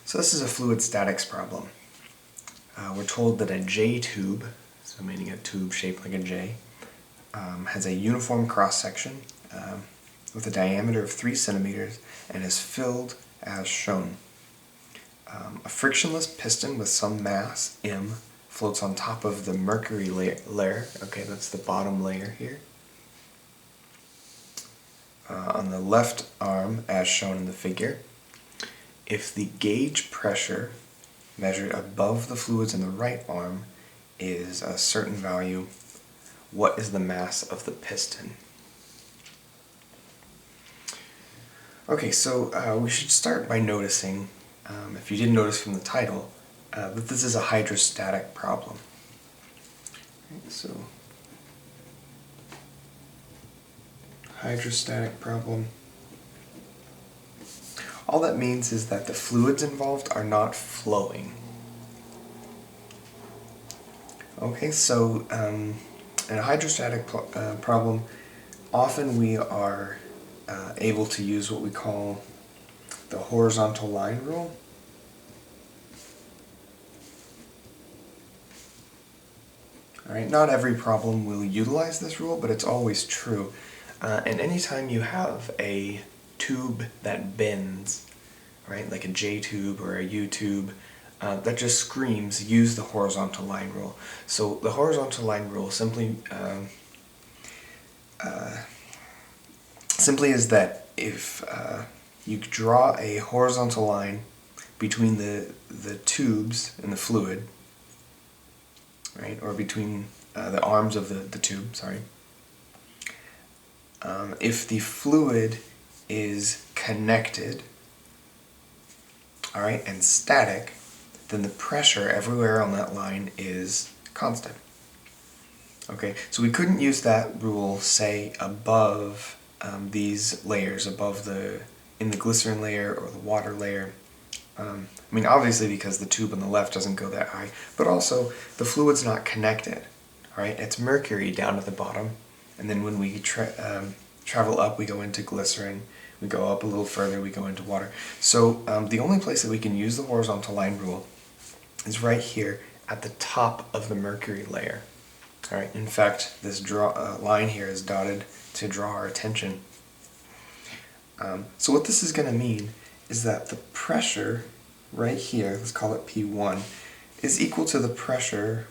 So this is a fluid statics problem. We're told that a J tube, so meaning a tube shaped like a J, has a uniform cross-section with a diameter of 3 centimeters and is filled as shown. A frictionless piston with some mass, M, floats on top of the mercury layer. Okay, that's the bottom layer here. On the left arm, as shown in the figure, if the gauge pressure measured above the fluids in the right arm is a certain value, what is the mass of the piston? Okay, so we should start by noticing, if you didn't notice from the title, that this is a hydrostatic problem. Right, so, hydrostatic problem. All that means is that the fluids involved are not flowing. Okay, so in a hydrostatic problem, often we are able to use what we call the horizontal line rule. Alright, not every problem will utilize this rule, but it's always true. And anytime you have a tube that bends, right, like a J tube or a U tube, that just screams, use the horizontal line rule. So the horizontal line rule simply is that if you draw a horizontal line between the tubes in the fluid, right, or between the arms of the tube, sorry, if the fluid is connected, all right, and static, then the pressure everywhere on that line is constant. Okay, so we couldn't use that rule, say, above these layers, in the glycerin layer or the water layer. I mean, obviously because the tube on the left doesn't go that high, but also the fluid's not connected, all right? It's mercury down at the bottom, and then when we travel up, we go into glycerin. We go up a little further, we go into water. So the only place that we can use the horizontal line rule is right here at the top of the mercury layer. All right. In fact, this line here is dotted to draw our attention. So what this is going to mean is that the pressure right here, let's call it P1, is equal to the pressure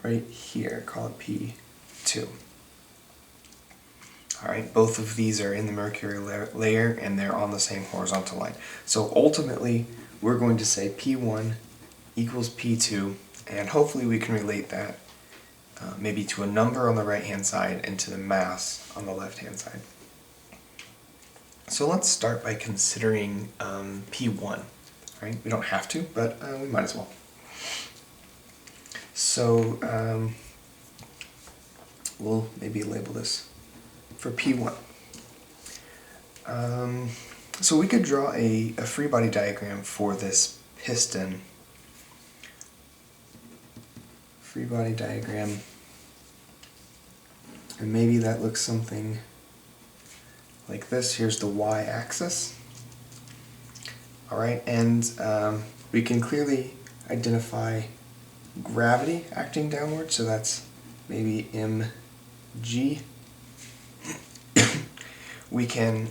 right here, call it P2. Alright, both of these are in the mercury layer and they're on the same horizontal line. So ultimately, we're going to say P1 equals P2, and hopefully we can relate that maybe to a number on the right-hand side and to the mass on the left-hand side. So let's start by considering P1. Right? We don't have to, but we might as well. So we'll maybe label this for P1. So we could draw a free body diagram for this piston. Free body diagram. And maybe that looks something like this. Here's the y-axis. Alright, and we can clearly identify gravity acting downward, so that's maybe mg. We can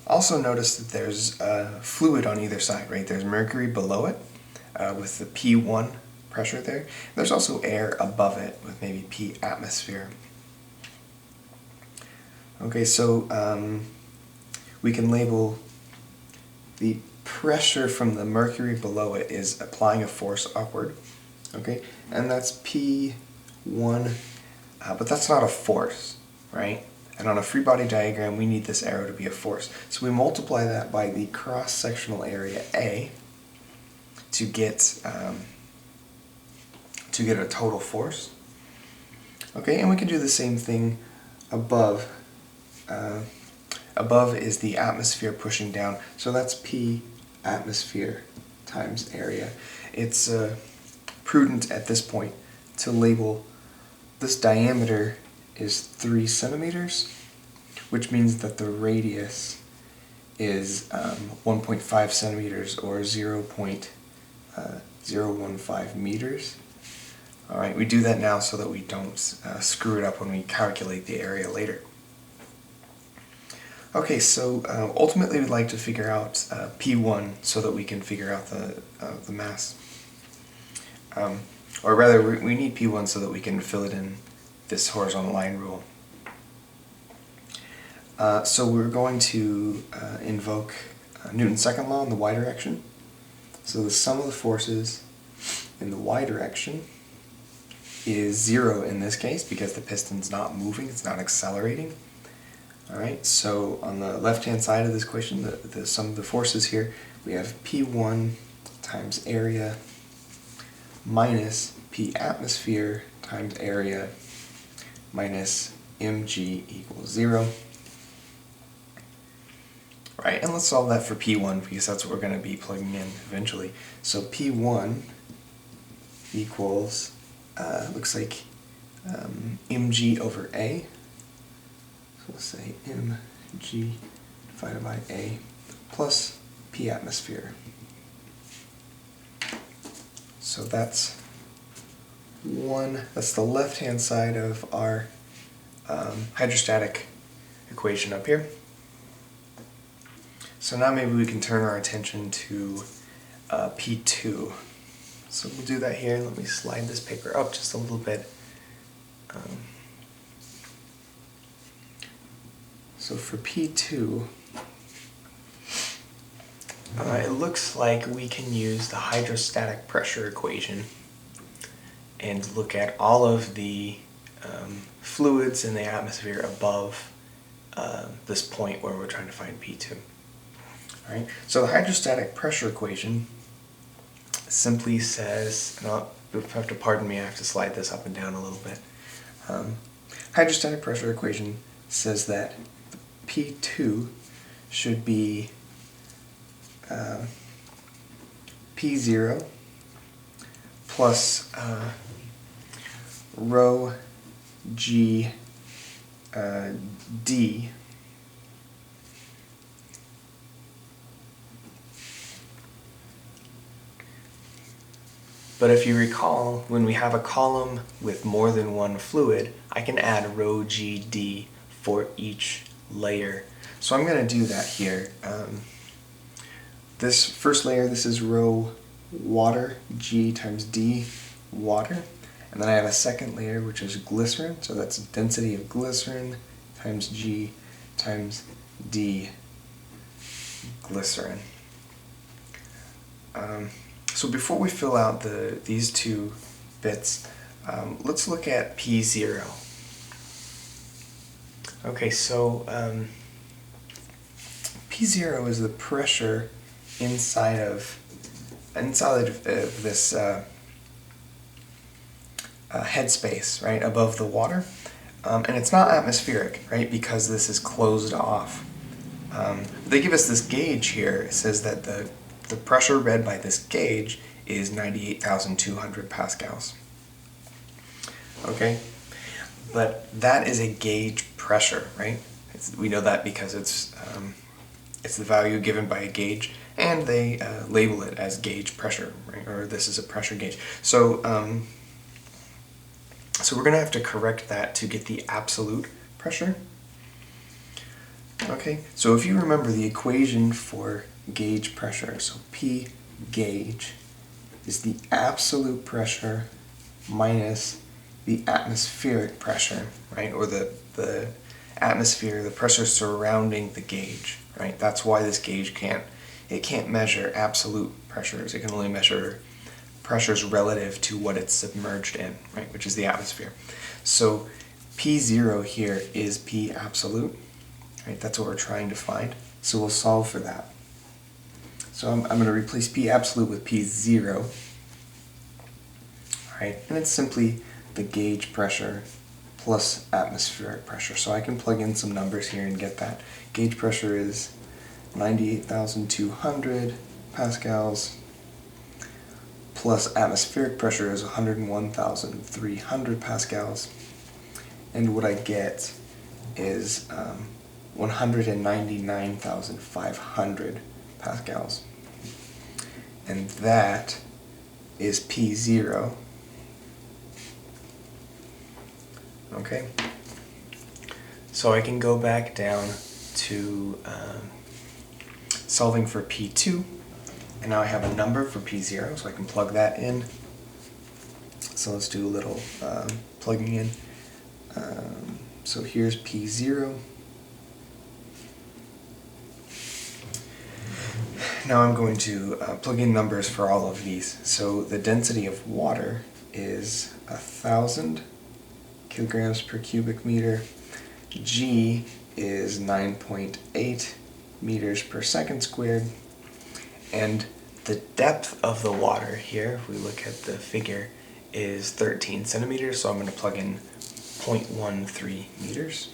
also notice that there's fluid on either side, right? There's mercury below it with the P1 pressure there. There's also air above it with maybe P atmosphere. Okay, so we can label the pressure from the mercury below it is applying a force upward, okay? And that's P1, but that's not a force, right? And on a free body diagram, we need this arrow to be a force. So we multiply that by the cross-sectional area A to get a total force. Okay, and we can do the same thing above. Above is the atmosphere pushing down, so that's P atmosphere times area. It's prudent at this point to label this diameter is 3 centimeters, which means that the radius is 1.5 centimeters or 0.015 meters. Alright, we do that now so that we don't screw it up when we calculate the area later. Okay, so ultimately we'd like to figure out P1 so that we can figure out the mass. Or rather, we need P1 so that we can fill it in this horizontal line rule. So we're going to invoke Newton's second law in the y direction. So the sum of the forces in the y direction is 0 in this case because the piston's not moving, it's not accelerating. Alright, so on the left-hand side of this equation, the sum of the forces here, we have P1 times area minus P atmosphere times area minus mg equals 0. Right, and let's solve that for P1 because that's what we're going to be plugging in eventually. So P1 equals, looks like mg over A. So we'll say mg divided by A plus P atmosphere. So that's the left-hand side of our hydrostatic equation up here. So now maybe we can turn our attention to P2. So we'll do that here. Let me slide this paper up just a little bit. So for P2, it looks like we can use the hydrostatic pressure equation and look at all of the fluids in the atmosphere above this point where we're trying to find P2. All right. So the hydrostatic pressure equation simply says, and you'll have to pardon me, I have to slide this up and down a little bit. Hydrostatic pressure equation says that P2 should be P0 plus rho g d But if you recall, when we have a column with more than one fluid, I can add rho g d for each layer. So I'm going to do that here. This first layer, this is rho water, g times d water. And then I have a second layer, which is glycerin. So that's density of glycerin times g times d glycerin. So before we fill out these two bits, let's look at P0. Okay, so P0 is the pressure inside of this headspace, right, above the water. And it's not atmospheric, right, because this is closed off. They give us this gauge here. It says that the pressure read by this gauge is 98,200 pascals. Okay, but that is a gauge pressure, right? We know that because it's the value given by a gauge, and they label it as gauge pressure, right? Or this is a pressure gauge. So so we're going to have to correct that to get the absolute pressure. Okay, so if you remember the equation for gauge pressure, so P gauge is the absolute pressure minus the atmospheric pressure, right? Or the atmosphere, the pressure surrounding the gauge, right? That's why this gauge can't measure absolute pressures. It can only measure pressures relative to what it's submerged in, right? Which is the atmosphere. So P0 here is P absolute, right? That's what we're trying to find. So we'll solve for that. So I'm going to replace P absolute with P0. All right, and it's simply the gauge pressure plus atmospheric pressure. So I can plug in some numbers here and get that. Gauge pressure is 98,200 pascals plus atmospheric pressure is 101,300 pascals. And what I get is 199,500 pascals. And that is P0. Okay? So I can go back down to solving for P2, and now I have a number for P0, so I can plug that in. So let's do a little plugging in. So here's P0. Now I'm going to plug in numbers for all of these. So the density of water is 1,000 kilograms per cubic meter. G is 9.8 meters per second squared. And the depth of the water here, if we look at the figure, is 13 centimeters. So I'm going to plug in 0.13 meters.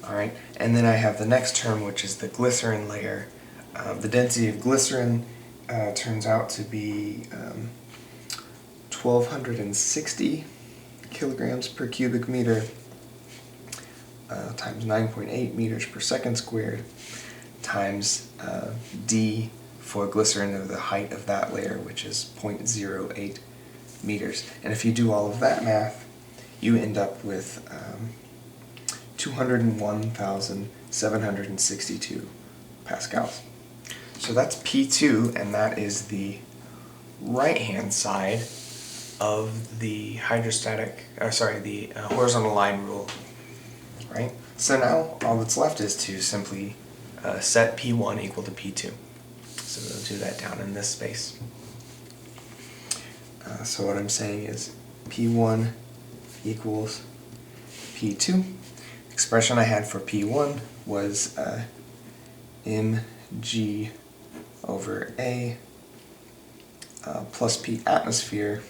Alright, and then I have the next term, which is the glycerin layer. The density of glycerin turns out to be 1,260 kilograms per cubic meter times 9.8 meters per second squared times D for glycerin, or the height of that layer, which is 0.08 meters. And if you do all of that math, you end up with 201,762 pascals. So that's P2, and that is the right-hand side of the horizontal line rule, right? So now all that's left is to simply set P1 equal to P2. So we'll do that down in this space. So what I'm saying is P1 equals P2. Expression I had for P1 was mg over A plus P atmosphere.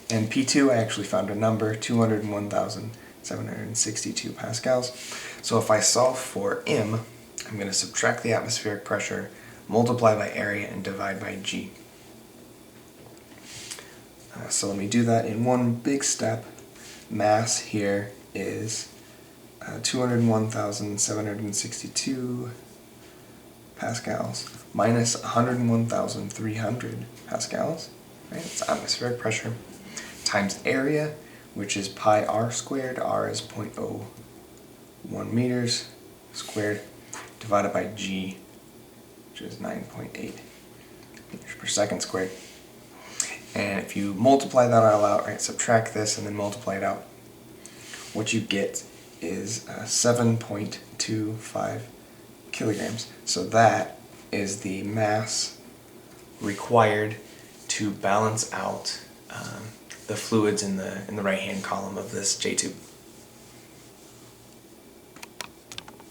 And P2, I actually found a number, 201,762 pascals. So if I solve for m, I'm going to subtract the atmospheric pressure, multiply by area, and divide by G. So let me do that in one big step. Mass here is 201,762 pascals minus 101,300 pascals, right? It's atmospheric pressure, times area, which is pi r squared. R is 0.01 meters squared, divided by G, which is 9.8 meters per second squared. And if you multiply that all out, right, subtract this and then multiply it out, what you get is 7.25 kilograms. So that is the mass required to balance out the fluids in the right-hand column of this J tube.